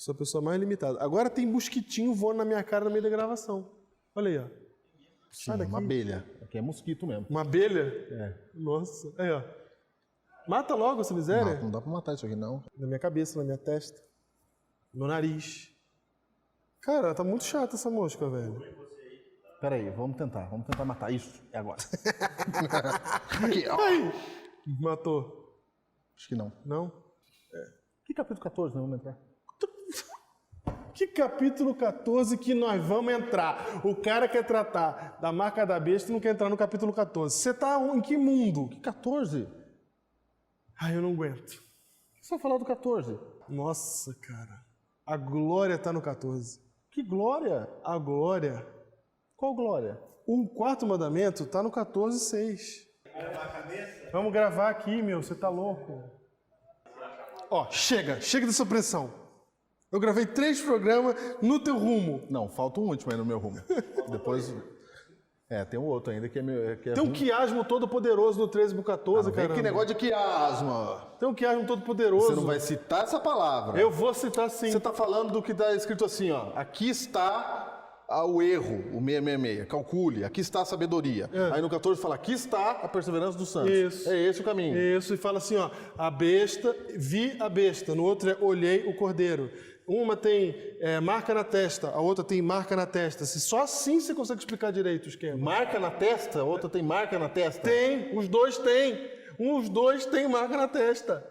Sou a pessoa mais limitada. Agora tem mosquitinho voando na minha cara no meio da gravação. Olha aí, ó. Sim, uma abelha. Aqui é mosquito mesmo. Uma abelha? É. Nossa. Aí, ó. Mata logo essa miséria. Não dá pra matar isso aqui, não. Na minha cabeça, na minha testa. No nariz. Cara, tá muito chata essa mosca, velho. Pera aí, vamos tentar matar isso. É agora. Aqui, ó. Ai. Matou. Acho que não. Não? Que capítulo 14 nós vamos entrar? Que capítulo 14 que nós vamos entrar? O cara quer tratar da marca da besta e não quer entrar no capítulo 14. Você tá em que mundo? Que 14? Ai, eu não aguento. O que você vai falar do 14? Nossa, cara. A glória tá no 14. Que glória? A glória. Qual glória? O quarto mandamento tá no 14:6. Vamos gravar aqui, meu. Você tá louco? Ó, chega dessa pressão. Eu gravei 3 programas no teu rumo. Não, falta um último aí no meu rumo. Depois... tem um outro ainda que é meu... Que é Tem um ruim. quiasmo todo poderoso no 13/14, cara. Que negócio de quiasma. Tem um quiasmo todo poderoso. Você não vai citar essa palavra. Eu vou citar sim. Você tá falando do que tá escrito assim, ó. Aqui está o erro, o 666. Calcule. Aqui está a sabedoria. Aí no 14 fala, aqui está a perseverança dos santos. Isso. É esse o caminho. Isso, e fala assim, ó. A besta, vi a besta. No outro é olhei o cordeiro. Uma tem marca na testa, a outra tem marca na testa. Só assim você consegue explicar direito o esquema. Marca na testa? A outra tem marca na testa? Tem, os dois têm. Os dois têm marca na testa.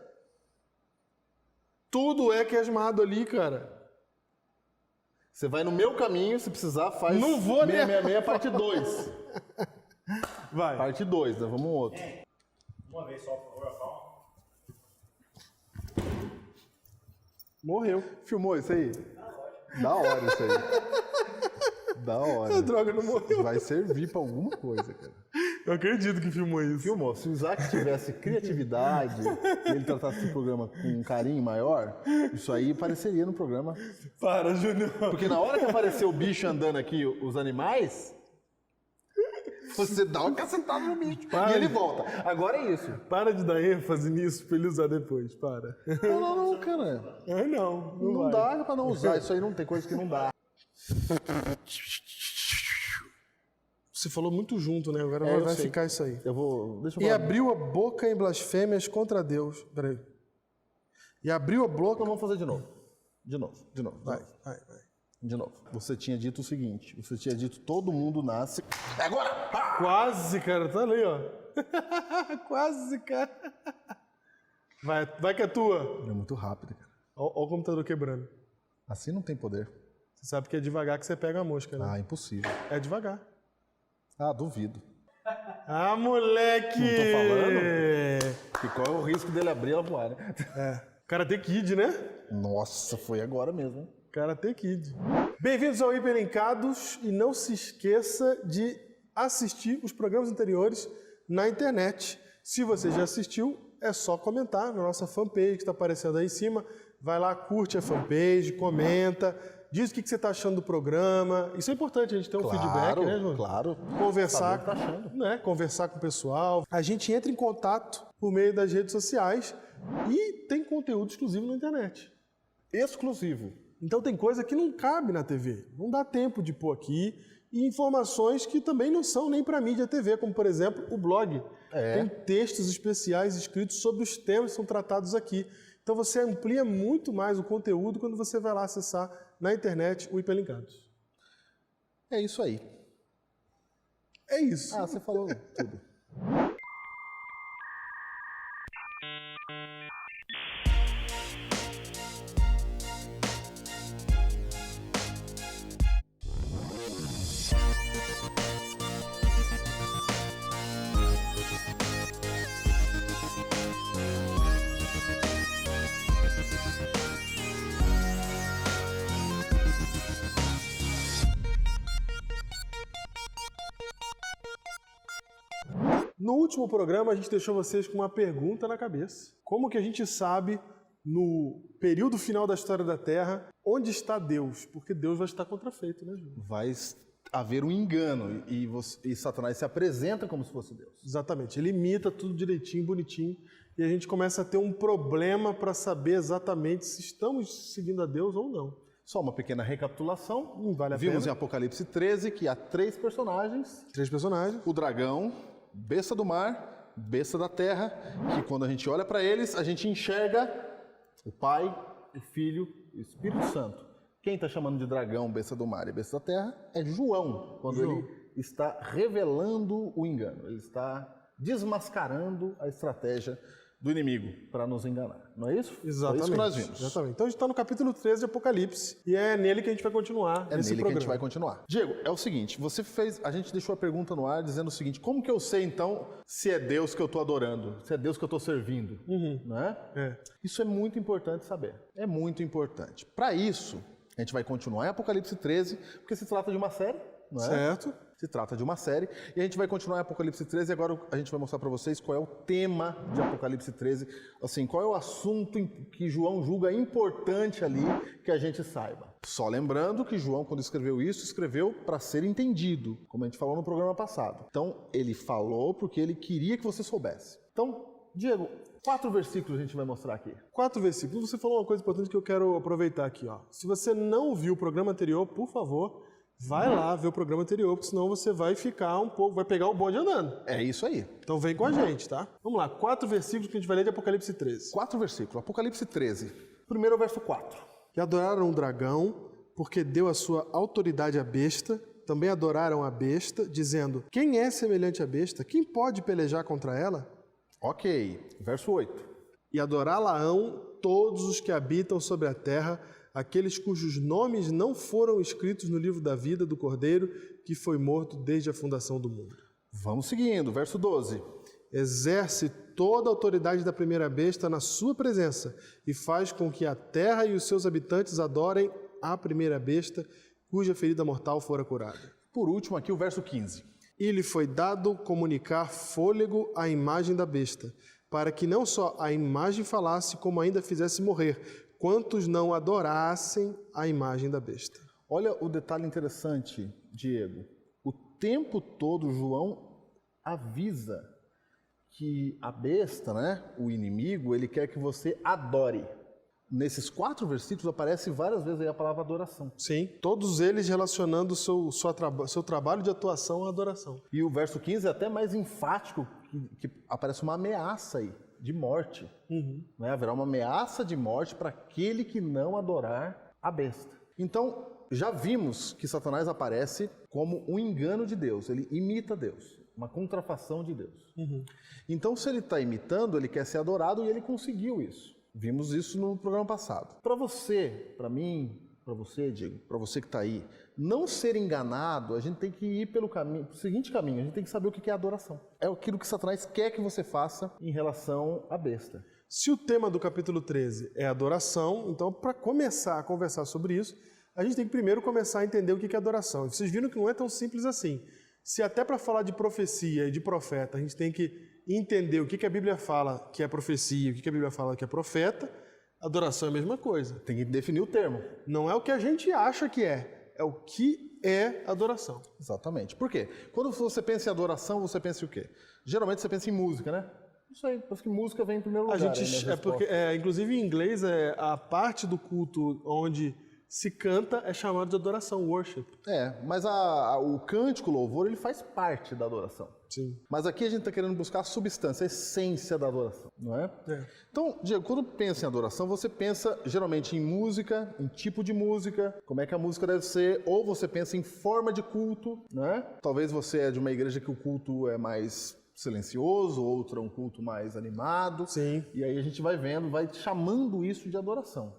Tudo é quiasmado ali, cara. Você vai no meu caminho, se precisar, faz Não vou, né? 666 parte 2. Vai. Parte 2, né? Vamos um outro. Uma vez só, por favor, calma. Morreu. Filmou isso aí? Da hora isso aí. Da hora. A droga não morreu. Vai servir pra alguma coisa, cara. Eu acredito que filmou isso. Filmou. Se o Isaac tivesse criatividade e ele tratasse esse programa com um carinho maior, isso aí apareceria no programa. Para, Júnior. Porque na hora que apareceu o bicho andando aqui, os animais, você dá uma cacetada no bicho. Para. E ele volta. Agora é isso. Para de dar ênfase nisso pra ele usar depois. Para. Não, cara. Ah, não. Não vai. dá pra não usar. Isso aí não tem coisa que não dá. Você falou muito junto, né? Agora eu vai sei. ficar isso aí. Deixa eu E falar. abriu a boca em blasfêmias contra Deus. Peraí. E abriu a boca... Vamos fazer de novo. De novo. Vai. De novo. Você tinha dito o seguinte. Você tinha dito todo mundo nasce... É agora! Ah! Quase, cara. Tá ali, ó. Quase, cara. Vai que é tua. É muito rápido, cara. Ó o computador quebrando. Assim não tem poder. Você sabe que é devagar que você pega a mosca, né? Ah, impossível. É devagar. Ah, duvido. Ah, moleque! Não tô falando? E qual é o risco dele abrir ela voar, né? Karate Kid, né? Nossa, foi agora mesmo, hein? Karate Kid. Bem-vindos ao Hiperencados e não se esqueça de assistir os programas anteriores na internet. Se você já assistiu, é só comentar na nossa fanpage que está aparecendo aí em cima. Vai lá, curte a fanpage, comenta, diz o que você está achando do programa. Isso é importante, a gente ter um feedback, né, João? Claro. Conversar, Saber o que tá achando. né? Conversar com o pessoal. A gente entra em contato por meio das redes sociais e tem conteúdo exclusivo na internet. Exclusivo. Então tem coisa que não cabe na TV, não dá tempo de pôr aqui, e informações que também não são nem para mídia TV, como por exemplo o blog. Tem textos especiais escritos sobre os temas que são tratados aqui. Então você amplia muito mais o conteúdo quando você vai lá acessar na internet o Hiperlinkados. É isso aí. É isso. Ah, você falou tudo. No último programa, a gente deixou vocês com uma pergunta na cabeça. Como que a gente sabe, no período final da história da Terra, onde está Deus? Porque Deus vai estar contrafeito, né, Júlio? Vai haver um engano e Satanás se apresenta como se fosse Deus. Exatamente. Ele imita tudo direitinho, bonitinho. e a gente começa a ter um problema para saber exatamente se estamos seguindo a Deus ou não. Só uma pequena recapitulação. Vale a Vimos pena. em Apocalipse 13 que há 3 personagens. 3 personagens. O dragão, besta do mar, besta da terra, que quando a gente olha para eles, a gente enxerga o Pai, o Filho e o Espírito Santo. Quem está chamando de dragão, besta do mar e besta da terra é João, quando ele está revelando o engano. Ele está desmascarando a estratégia do inimigo para nos enganar. Não é isso? Exatamente. É isso que nós vimos. Exatamente. Então a gente está no capítulo 13 de Apocalipse e é nele que a gente vai continuar É esse nele que a programa. gente vai continuar. Diego, é o seguinte, a gente deixou a pergunta no ar dizendo o seguinte, como que eu sei então se é Deus que eu estou adorando, se é Deus que eu estou servindo, não é? Isso é muito importante saber, é muito importante. Para isso, a gente vai continuar em Apocalipse 13, porque se trata de uma série, não é? Certo. Se trata de uma série, e a gente vai continuar em Apocalipse 13, e agora a gente vai mostrar para vocês qual é o tema de Apocalipse 13, assim, qual é o assunto que João julga importante ali que a gente saiba. Só lembrando que João, quando escreveu isso, escreveu para ser entendido, como a gente falou no programa passado. Então, ele falou porque ele queria que você soubesse. Então, Diego, 4 versículos a gente vai mostrar aqui. 4 versículos. Você falou uma coisa importante que eu quero aproveitar aqui, ó. Se você não viu o programa anterior, por favor, vai lá ver o programa anterior, porque senão você vai ficar um pouco, vai pegar o bonde andando. É isso aí. Então vem com a gente, tá? Vamos lá, 4 versículos que a gente vai ler de Apocalipse 13. 4 versículos. Apocalipse 13. Primeiro é o verso 4. E adoraram o dragão, porque deu a sua autoridade à besta. Também adoraram a besta, dizendo, quem é semelhante à besta? Quem pode pelejar contra ela? Ok. Verso 8. E adorá-la-ão todos os que habitam sobre a terra, aqueles cujos nomes não foram escritos no livro da vida do Cordeiro, que foi morto desde a fundação do mundo. Vamos seguindo. Verso 12. Exerce toda a autoridade da primeira besta na sua presença e faz com que a terra e os seus habitantes adorem a primeira besta, cuja ferida mortal fora curada. Por último, aqui o verso 15. E lhe foi dado comunicar fôlego à imagem da besta, para que não só a imagem falasse, como ainda fizesse morrer quantos não adorassem a imagem da besta. Olha o detalhe interessante, Diego. O tempo todo João avisa que a besta, né, o inimigo, ele quer que você adore. Nesses 4 versículos aparece várias vezes aí a palavra adoração. Sim, todos eles relacionando o seu trabalho de atuação à adoração. E o verso 15 é até mais enfático, que aparece uma ameaça aí, de morte. Né? Haverá uma ameaça de morte para aquele que não adorar a besta. Então, já vimos que Satanás aparece como um engano de Deus, ele imita Deus, uma contrafação de Deus. Então, se ele está imitando, ele quer ser adorado e ele conseguiu isso. Vimos isso no programa passado. Para você, para mim, para você, Diego, para você que está aí, não ser enganado, a gente tem que ir pelo seguinte caminho, a gente tem que saber o que é adoração. É aquilo que Satanás quer que você faça em relação à besta. Se o tema do capítulo 13 é adoração, então para começar a conversar sobre isso, a gente tem que primeiro começar a entender o que é adoração. E vocês viram que não é tão simples assim. Se até para falar de profecia e de profeta, a gente tem que entender o que a Bíblia fala que é profecia, o que a Bíblia fala que é profeta, adoração é a mesma coisa. Tem que definir o termo. Não é o que a gente acha que é o que é adoração. Exatamente. Por quê? Quando você pensa em adoração, você pensa em o quê? Geralmente você pensa em música, né? Isso aí, parece que música vem em primeiro lugar. Inclusive em inglês, a parte do culto onde se canta é chamado de adoração, worship. Mas o cântico, o louvor, ele faz parte da adoração. Sim. Mas aqui a gente está querendo buscar a substância, a essência da adoração, não é? Então, Diego, quando pensa em adoração, você pensa geralmente em música, em tipo de música, como é que a música deve ser, ou você pensa em forma de culto, não é? Talvez você é de uma igreja que o culto é mais silencioso, outra um culto mais animado. Sim. E aí a gente vai vendo, vai chamando isso de adoração.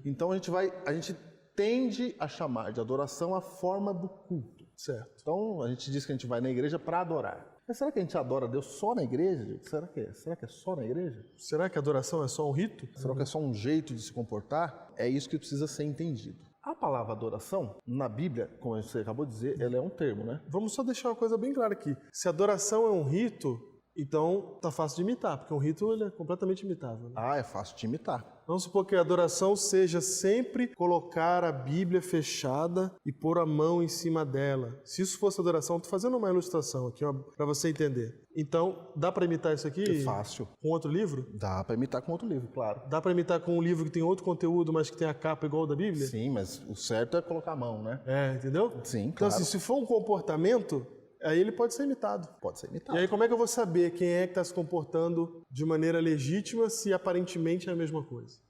Então a gente tende a chamar de adoração a forma do culto. Certo. Então a gente diz que a gente vai na igreja para adorar. Mas será que a gente adora Deus só na igreja? Será que é só na igreja? Será que a adoração é só um rito? Será que é só um jeito de se comportar? É isso que precisa ser entendido. A palavra adoração, na Bíblia, como você acabou de dizer, ela é um termo, né? Vamos só deixar uma coisa bem clara aqui. Se adoração é um rito, então tá fácil de imitar, porque um rito ele é completamente imitável. Né? É fácil de imitar. Vamos supor que a adoração seja sempre colocar a Bíblia fechada e pôr a mão em cima dela. Se isso fosse adoração, estou fazendo uma ilustração aqui para você entender. Então, dá para imitar isso aqui? É fácil. Com outro livro? Dá para imitar com outro livro, claro. Dá para imitar com um livro que tem outro conteúdo, mas que tem a capa igual da Bíblia? Sim, mas o certo é colocar a mão, né? Entendeu? Sim, Então, claro. assim, se for um comportamento, aí ele pode ser imitado. Pode ser imitado. E aí, como é que eu vou saber quem é que está se comportando de maneira legítima se aparentemente é a mesma coisa?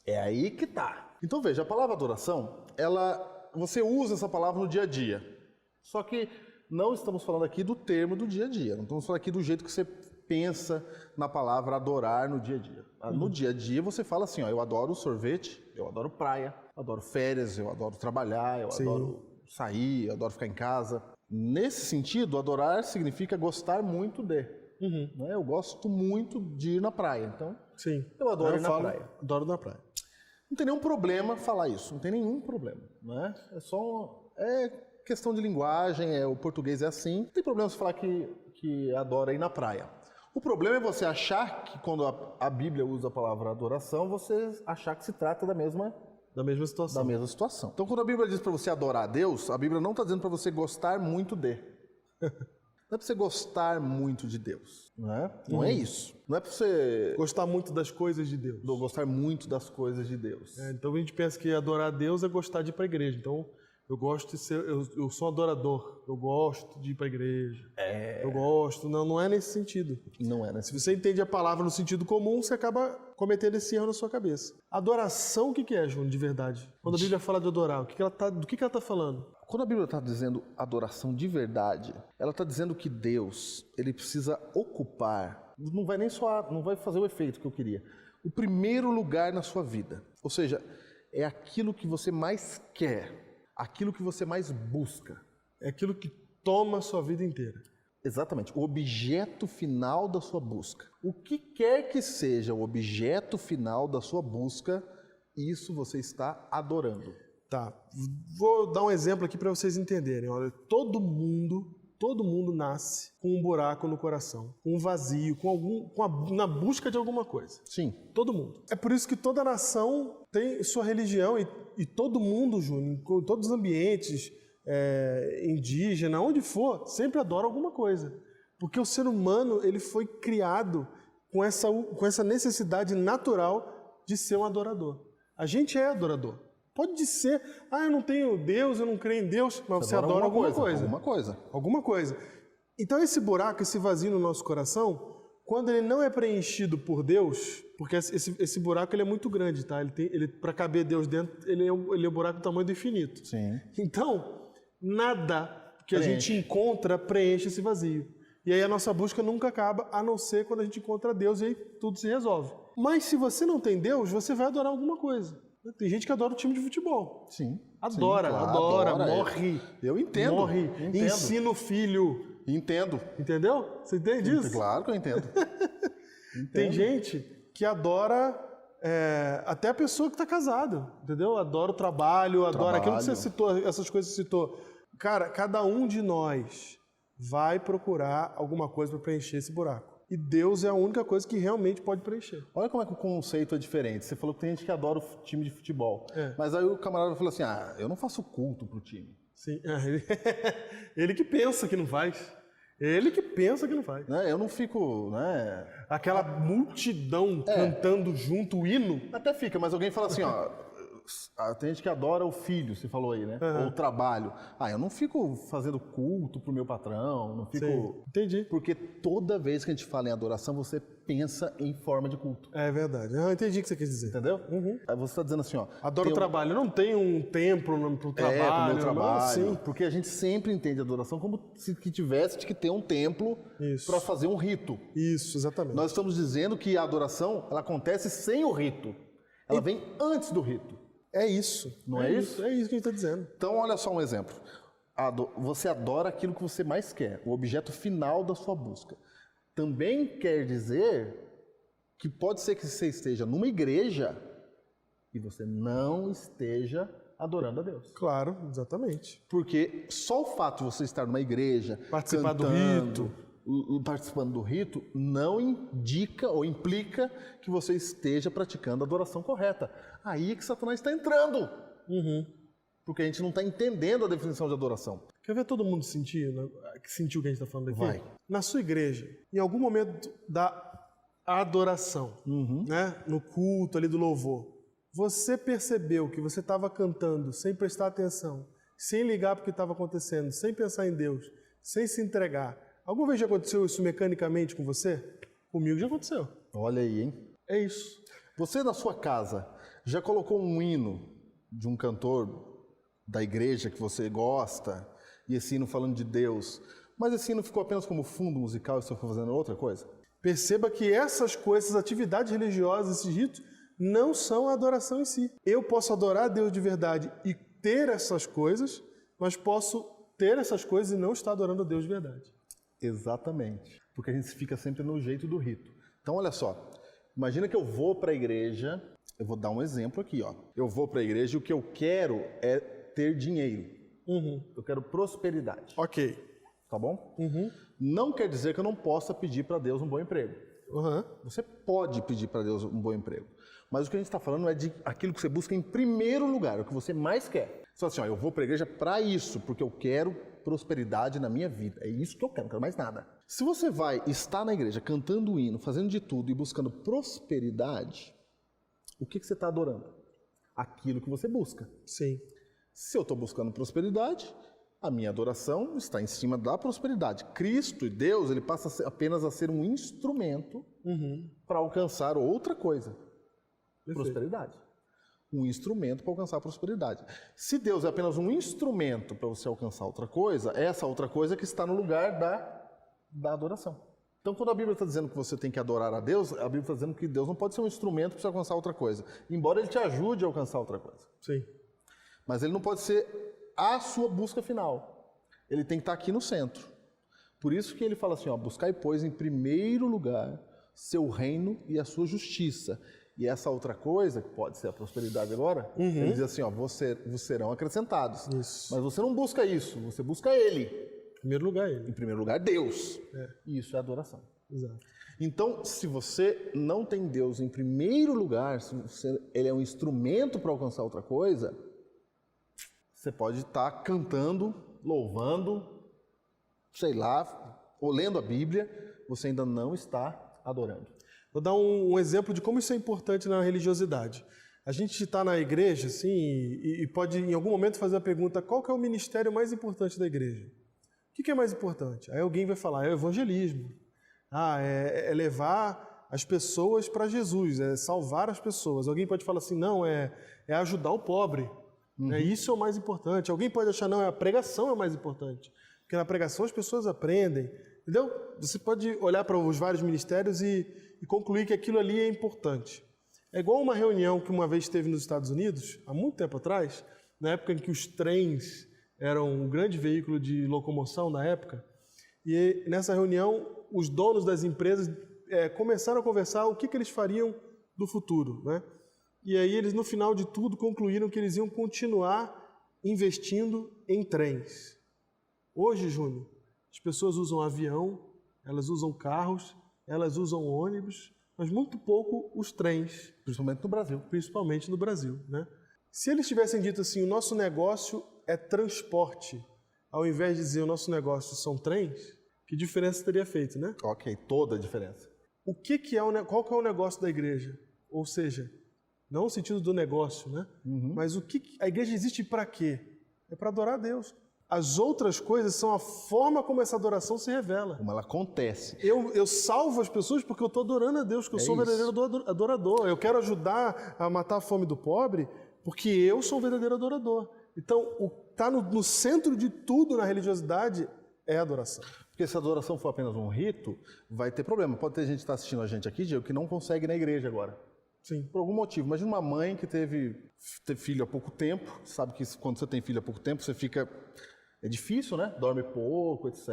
É aí que tá. Então veja, a palavra adoração, você usa essa palavra no dia a dia. Só que não estamos falando aqui do termo do dia a dia. Não estamos falando aqui do jeito que você pensa na palavra adorar no dia a dia. No dia a dia você fala assim, ó, eu adoro sorvete, eu adoro praia, eu adoro férias, eu adoro trabalhar, eu adoro sair, eu adoro ficar em casa. Nesse sentido, adorar significa gostar muito de. Né? Eu gosto muito de ir na praia, então eu adoro ir na praia. Adoro na praia. Não tem nenhum problema falar isso, não tem nenhum problema, né? É questão de linguagem, o português é assim. Não tem problema você falar que adora ir na praia. O problema é você achar que quando a Bíblia usa a palavra adoração, você achar que se trata da mesma situação. Então, quando a Bíblia diz para você adorar a Deus, a Bíblia não está dizendo para você gostar muito de. Não é para você gostar muito de Deus, né? Não é isso. Não é para você gostar muito das coisas de Deus. Gostar muito das coisas de Deus. Então a gente pensa que adorar a Deus é gostar de ir para a igreja. Então eu gosto de ser, eu sou adorador. Eu gosto de ir para a igreja. Eu gosto. Não é nesse sentido. Não é, né? Se você entende a palavra no sentido comum, você acaba cometendo esse erro na sua cabeça. Adoração, o que é, Júnior, de verdade? Quando a Bíblia fala de adorar, do que ela está falando? Quando a Bíblia está dizendo adoração de verdade, ela está dizendo que Deus, ele precisa ocupar, não vai fazer o efeito que eu queria, o primeiro lugar na sua vida. Ou seja, é aquilo que você mais quer, aquilo que você mais busca. É aquilo que toma a sua vida inteira. Exatamente, o objeto final da sua busca. O que quer que seja o objeto final da sua busca, isso você está adorando. Tá, vou dar um exemplo aqui para vocês entenderem. Olha, todo mundo nasce com um buraco no coração, com um vazio, na busca de alguma coisa. Sim. Todo mundo. É por isso que toda nação tem sua religião e todo mundo, Júnior, em todos os ambientes, indígena, onde for, sempre adora alguma coisa. Porque o ser humano ele foi criado com essa necessidade natural de ser um adorador. A gente é adorador. Pode ser, eu não tenho Deus, eu não creio em Deus, mas você adora alguma coisa. Alguma coisa. Então esse buraco, esse vazio no nosso coração, quando ele não é preenchido por Deus, porque esse buraco ele é muito grande, tá? Para caber Deus dentro, ele é um buraco do tamanho do infinito. Sim. Então, nada que a gente encontra preenche esse vazio. E aí a nossa busca nunca acaba, a não ser quando a gente encontra Deus e aí tudo se resolve. Mas se você não tem Deus, você vai adorar alguma coisa. Tem gente que adora o time de futebol. Sim. Adora, morre. Eu entendo. Morre. Entendo. Ensina o filho. Entendo. Entendeu? Você entende isso? Claro que eu entendo. Tem gente que adora até a pessoa que está casada, entendeu? Adora o trabalho, adora aquilo que você citou, essas coisas que você citou. Cara, cada um de nós vai procurar alguma coisa para preencher esse buraco. E Deus é a única coisa que realmente pode preencher. Olha como é que o conceito é diferente. Você falou que tem gente que adora o time de futebol. Mas aí o camarada falou assim, eu não faço culto pro time. Sim, ele que pensa que não faz. Ele que pensa que não faz. Eu não fico, Aquela multidão cantando junto o hino. Até fica, mas alguém fala assim, tem gente que adora o filho, você falou aí, né? Ou o trabalho. Eu não fico fazendo culto pro meu patrão, não fico... Sim, entendi. Porque toda vez que a gente fala em adoração, você pensa em forma de culto. É verdade. Eu entendi o que você quis dizer. Entendeu? Aí você está dizendo assim, adoro o trabalho. Eu não tenho um templo pro trabalho. Pro meu trabalho. Sim. Porque a gente sempre entende a adoração como se tivesse que ter um templo para fazer um rito. Isso, exatamente. Nós estamos dizendo que a adoração, ela acontece sem o rito. Ela vem antes do rito. É isso. Não é isso? É isso que a gente está dizendo. Então, olha só um exemplo. Você adora aquilo que você mais quer, o objeto final da sua busca. Também quer dizer que pode ser que você esteja numa igreja e você não esteja adorando a Deus. Claro, exatamente. Porque só o fato de você estar numa igreja, participar cantando, do rito, participando do rito não indica ou implica que você esteja praticando a adoração correta. Aí é que Satanás está entrando. Porque a gente não está entendendo a definição de adoração. Quer ver todo mundo sentir, né? Que sentiu o que a gente está falando aqui? Vai. Na sua igreja, em algum momento da adoração, né? No culto ali do louvor, você percebeu que você estava cantando sem prestar atenção, sem ligar para o que estava acontecendo, sem pensar em Deus, sem se entregar. Alguma vez já aconteceu isso mecanicamente com você? Comigo já aconteceu. Olha aí, hein? É isso. Você na sua casa já colocou um hino de um cantor da igreja que você gosta, e esse hino falando de Deus, mas esse hino ficou apenas como fundo musical e você foi fazendo outra coisa? Perceba que essas coisas, atividades religiosas, esses ritos, não são a adoração em si. Eu posso adorar a Deus de verdade e ter essas coisas, mas posso ter essas coisas e não estar adorando a Deus de verdade. Exatamente. Porque a gente fica sempre no jeito do rito. Então, olha só. Imagina que eu vou para a igreja, eu vou dar um exemplo aqui, ó. Eu vou para a igreja e o que eu quero é ter dinheiro. Eu quero prosperidade. Ok. Tá bom? Não quer dizer que eu não possa pedir para Deus um bom emprego. Você pode pedir para Deus um bom emprego. Mas o que a gente está falando é de aquilo que você busca em primeiro lugar, o que você mais quer. Só assim, ó, eu vou para a igreja para isso, porque eu quero prosperidade na minha vida. É isso que eu quero, não quero mais nada. Se você vai estar na igreja cantando o hino, fazendo de tudo e buscando prosperidade, o que você está adorando? Aquilo que você busca. Sim. Se eu estou buscando prosperidade, a minha adoração está em cima da prosperidade. Cristo e Deus, ele passa apenas a ser um instrumento para alcançar outra coisa. Prosperidade. Um instrumento para alcançar a prosperidade. Se Deus é apenas um instrumento para você alcançar outra coisa, é essa outra coisa que está no lugar da adoração. Então, quando a Bíblia está dizendo que você tem que adorar a Deus, a Bíblia está dizendo que Deus não pode ser um instrumento para você alcançar outra coisa, embora Ele te ajude a alcançar outra coisa. Sim. Mas Ele não pode ser a sua busca final. Ele tem que estar aqui no centro. Por isso que Ele fala assim, ó, buscai, pois, em primeiro lugar, seu reino e a sua justiça. E essa outra coisa, que pode ser a prosperidade agora, ele diz assim, ó, vos serão acrescentados. Isso. Mas você não busca isso, você busca Ele. Em primeiro lugar, ele. Em primeiro lugar, Deus. E isso é adoração. Exato. Então, se você não tem Deus em primeiro lugar, se Ele é um instrumento para alcançar outra coisa, você pode estar cantando, louvando, sei lá, ou lendo a Bíblia, você ainda não está adorando. Vou dar um exemplo de como isso é importante na religiosidade. A gente está na igreja, assim, e pode em algum momento fazer a pergunta, qual que é o ministério mais importante da igreja? O que é mais importante? Aí alguém vai falar, é o evangelismo. É levar as pessoas para Jesus, é salvar as pessoas. Alguém pode falar assim, não, é ajudar o pobre. Isso é o mais importante. Alguém pode achar, não, a pregação é o mais importante. Porque na pregação as pessoas aprendem. Entendeu? Você pode olhar para os vários ministérios e concluir que aquilo ali é importante. É igual uma reunião que uma vez teve nos Estados Unidos, há muito tempo atrás, na época em que os trens eram um grande veículo de locomoção na época, e nessa reunião os donos das empresas começaram a conversar o que eles fariam do futuro, né? E aí eles, no final de tudo, concluíram que eles iam continuar investindo em trens. Hoje, Júnior, as pessoas usam avião, elas usam carros, elas usam ônibus, mas muito pouco os trens. Principalmente no Brasil. Principalmente no Brasil, né? Se eles tivessem dito assim, o nosso negócio é transporte, ao invés de dizer o nosso negócio são trens, que diferença teria feito, né? Ok, toda a diferença. Qual que é o negócio da igreja? Ou seja, não no sentido do negócio, né? Mas a igreja existe para quê? É para adorar a Deus. As outras coisas são a forma como essa adoração se revela. Como ela acontece. Eu salvo as pessoas porque eu estou adorando a Deus, que eu sou um verdadeiro adorador. Eu quero ajudar a matar a fome do pobre porque eu sou um verdadeiro adorador. Então, o que está no centro de tudo na religiosidade é a adoração. Porque se a adoração for apenas um rito, vai ter problema. Pode ter gente que está assistindo a gente aqui, Diego, que não consegue ir na igreja agora. Sim. Por algum motivo. Imagina uma mãe que teve filho há pouco tempo, sabe que quando você tem filho há pouco tempo, você fica... É difícil, né? Dorme pouco, etc.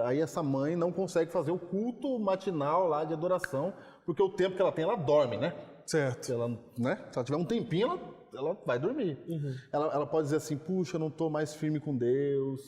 Aí essa mãe não consegue fazer o culto matinal lá de adoração, porque o tempo que ela tem, ela dorme, né? Certo. Ela, né? Se ela tiver um tempinho, ela vai dormir. Ela pode dizer assim, puxa, eu não estou mais firme com Deus.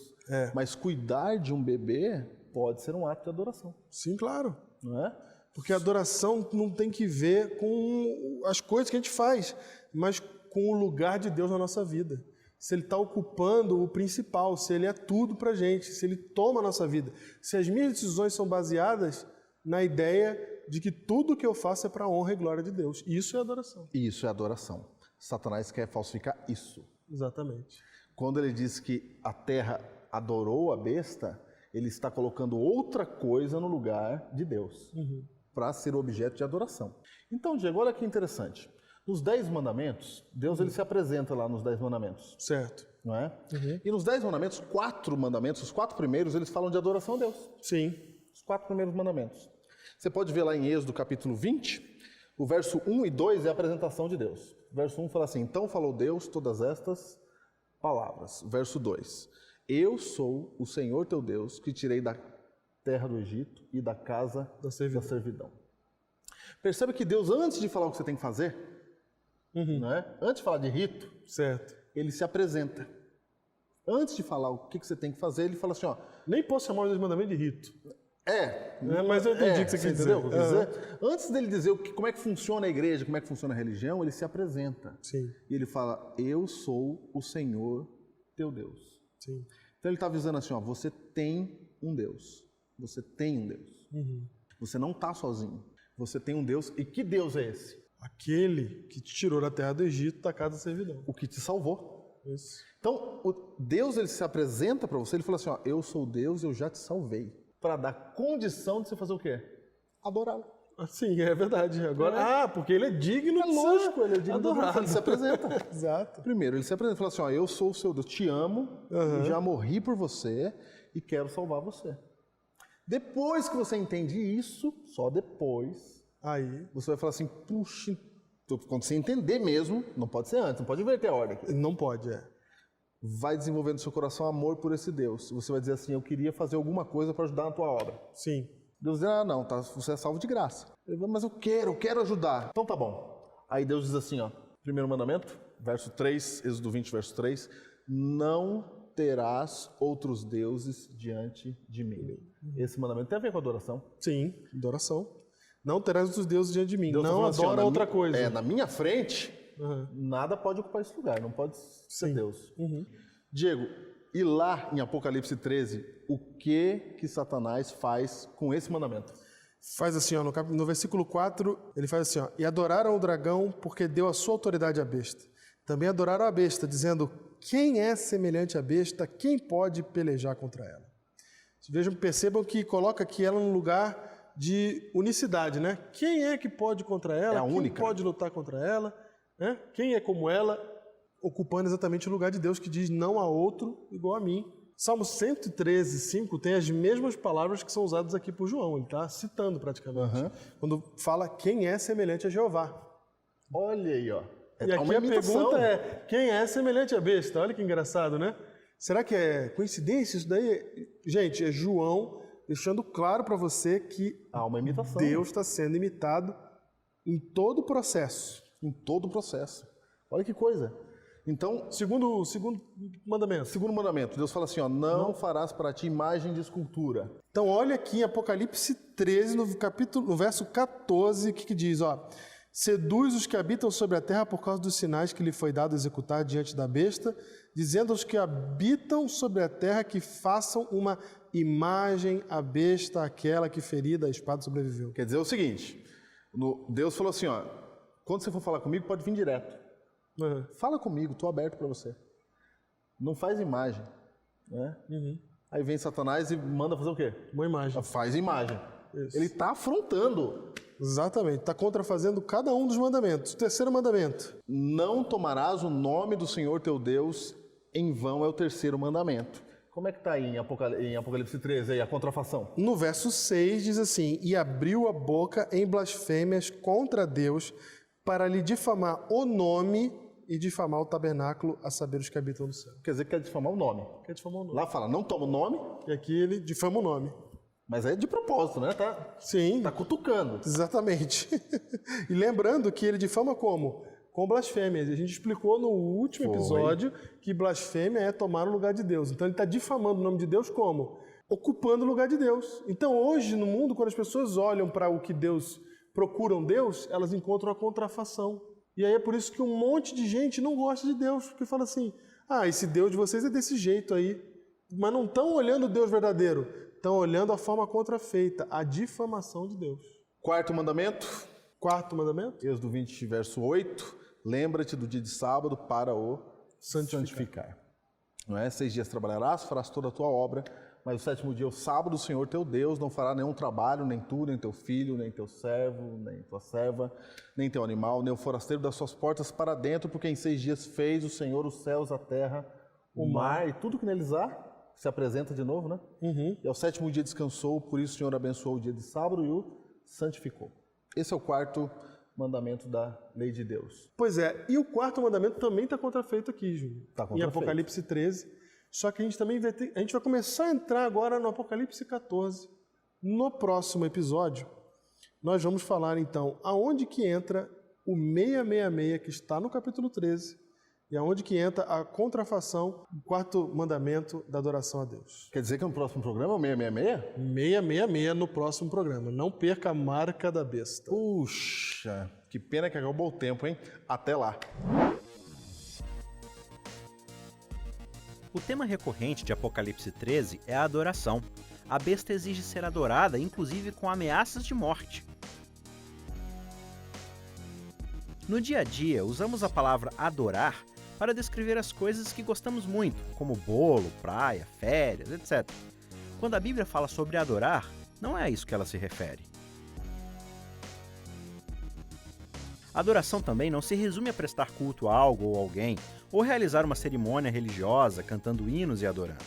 Mas cuidar de um bebê pode ser um ato de adoração, Sim, claro. não é? Porque a adoração não tem que ver com as coisas que a gente faz, mas com o lugar de Deus na nossa vida. Se Ele está ocupando o principal, se Ele é tudo para a gente, se Ele toma a nossa vida. Se as minhas decisões são baseadas na ideia de que tudo que eu faço é para a honra e glória de Deus. Isso é adoração. Isso é adoração. Satanás quer falsificar isso. Exatamente. Quando ele diz que a terra adorou a besta, ele está colocando outra coisa no lugar de Deus, para ser objeto de adoração. Então, Diego, olha que interessante. Nos 10 mandamentos, Deus ele se apresenta lá nos 10 mandamentos, Certo. não é? E nos 10 mandamentos, 4 mandamentos, os 4 primeiros, eles falam de adoração a Deus. Sim. Os 4 primeiros mandamentos. Você pode ver lá em Êxodo capítulo 20, o verso 1 e 2 é a apresentação de Deus. O verso 1 fala assim: então falou Deus todas estas palavras. Verso 2: eu sou o Senhor teu Deus, que tirei da terra do Egito e da casa da servidão. Percebe que Deus, antes de falar o que você tem que fazer, não é? Antes de falar de rito, Certo. ele se apresenta. Antes de falar o que você tem que fazer, ele fala assim, ó... Nem posso chamar os 10 mandamentos de rito. Mas eu entendi o que você quis dizer. Entendeu o que eu quis dizer? Antes dele dizer como é que funciona a igreja, como é que funciona a religião, ele se apresenta. Sim. E ele fala, eu sou o Senhor teu Deus. Sim. Então ele está avisando assim, ó, você tem um Deus. Você tem um Deus. Você não está sozinho. Você tem um Deus. E que Deus é esse? Aquele que te tirou da terra do Egito, da casa da servidão. O que te salvou. Isso. Então, Deus ele se apresenta para você, ele fala assim, ó, eu sou Deus, eu já te salvei. Para dar condição de você fazer o quê? Adorá-lo. Sim, é verdade. Agora, porque ele é digno de lógico, ele é digno adorado. ele se apresenta. Exato. Primeiro, ele se apresenta e fala assim, ó, eu sou o seu Deus, te amo, já morri por você e quero salvar você. Depois que você entende isso, só depois, Aí, você vai falar assim, puxa, quando você entender mesmo, não pode ser antes, não pode inverter a ordem aqui. não pode, Vai desenvolvendo no seu coração amor por esse Deus. Você vai dizer assim, eu queria fazer alguma coisa para ajudar na tua obra. Sim. Deus diz, não, tá, você é salvo de graça. Ele vai, mas eu quero ajudar. Então tá bom. Aí Deus diz assim, ó, primeiro mandamento, verso 3, Êxodo 20, verso 3, não terás outros deuses diante de mim. Esse mandamento tem a ver com adoração. Sim, adoração. Não terás outros deuses diante de mim. Deus tá não falando assim, ó, adora na outra mi- coisa. Na minha frente, nada pode ocupar esse lugar, não pode ser Deus. Diego, e lá em Apocalipse 13, o que Satanás faz com esse mandamento? Faz assim, ó, no versículo 4, ele faz assim, ó, e adoraram o dragão porque deu a sua autoridade à besta. Também adoraram a besta, dizendo, quem é semelhante à besta, quem pode pelejar contra ela? Vejam, percebam que coloca aqui ela no lugar de unicidade, né? Quem é que pode contra ela? É a quem única. pode lutar contra ela? Né? Quem é como ela? Ocupando exatamente o lugar de Deus que diz, não há outro igual a mim. Salmo 113, 5 tem as mesmas palavras que são usadas aqui por João, ele está citando praticamente, quando fala quem é semelhante a Jeová. Olha aí, ó. E aqui a pergunta é, quem é semelhante à besta? Olha que engraçado, né? Será que é coincidência isso daí? Gente, é João deixando claro para você que há uma imitação. Deus está sendo imitado em todo o processo. Em todo o processo. Olha que coisa. Então, Segundo mandamento. segundo mandamento, Deus fala assim, ó, não farás para ti imagem de escultura. Então, olha aqui em Apocalipse 13, no verso 14, o que diz? Ó, seduz os que habitam sobre a terra por causa dos sinais que lhe foi dado executar diante da besta, dizendo aos que habitam sobre a terra que façam uma imagem à besta, aquela que ferida a espada sobreviveu. Quer dizer o seguinte, Deus falou assim, ó, quando você for falar comigo, pode vir direto. Fala comigo, estou aberto para você. Não faz imagem. Né? Aí vem Satanás e manda fazer o quê? Uma imagem. Faz imagem. Isso. Ele está afrontando. Exatamente, está contrafazendo cada um dos mandamentos. O terceiro mandamento. Não tomarás o nome do Senhor teu Deus em vão, é o terceiro mandamento. Como é que está aí em Apocalipse 13, aí, a contrafação? No verso 6 diz assim, e abriu a boca em blasfêmias contra Deus para lhe difamar o nome e difamar o tabernáculo, a saber os que habitam no céu. Quer dizer que quer difamar o nome. Quer difamar o nome. Lá fala, não toma o nome, E aqui ele difama o nome. mas é de propósito, né? Sim, Tá cutucando. exatamente. E lembrando que ele difama como? Com blasfêmias. A gente explicou no último episódio que blasfêmia é tomar o lugar de Deus. Então ele está difamando o nome de Deus como? ocupando o lugar de Deus. Então hoje no mundo, quando as pessoas olham para o que Deus, procuram Deus, elas encontram a contrafação. E aí é por isso que um monte de gente não gosta de Deus, porque fala assim, esse Deus de vocês é desse jeito aí. Mas não estão olhando o Deus verdadeiro, estão olhando a forma contrafeita, a difamação de Deus. Quarto mandamento, Êxodo 20, verso 8, lembra-te do dia de sábado para o santificar. Não é? 6 dias trabalharás, farás toda a tua obra, mas o 7º dia é o sábado do Senhor teu Deus, não fará nenhum trabalho, nem tu, nem teu filho, nem teu servo, nem tua serva, nem teu animal, nem o forasteiro das suas portas para dentro, porque em 6 dias fez o Senhor os céus, a terra, o mar e tudo que neles há, se apresenta de novo, né? E ao 7º dia descansou, por isso o Senhor abençoou o dia de sábado e o santificou. Esse é o quarto mandamento da lei de Deus. Pois é, e o quarto mandamento também está contrafeito aqui, Júlio. Tá em contrafeito. Apocalipse 13. Só que a gente também a gente vai começar a entrar agora no Apocalipse 14. No próximo episódio, nós vamos falar então aonde que entra o 666 que está no capítulo 13 e aonde que entra a contrafação, o quarto mandamento da adoração a Deus. Quer dizer que no próximo programa é o 666? 666 no próximo programa. Não perca a marca da besta. Puxa, que pena que acabou o tempo, hein? Até lá. O tema recorrente de Apocalipse 13 é a adoração. A besta exige ser adorada, inclusive com ameaças de morte. No dia a dia, usamos a palavra adorar para descrever as coisas que gostamos muito, como bolo, praia, férias, etc. Quando a Bíblia fala sobre adorar, não é a isso que ela se refere. Adoração também não se resume a prestar culto a algo ou alguém, ou realizar uma cerimônia religiosa cantando hinos e adorando.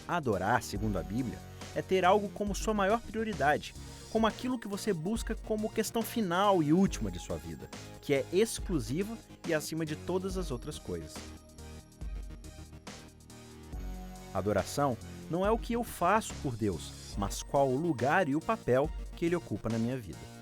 Adorar, segundo a Bíblia, é ter algo como sua maior prioridade, como aquilo que você busca como questão final e última de sua vida, que é exclusiva e acima de todas as outras coisas. Adoração não é o que eu faço por Deus, mas qual o lugar e o papel que Ele ocupa na minha vida.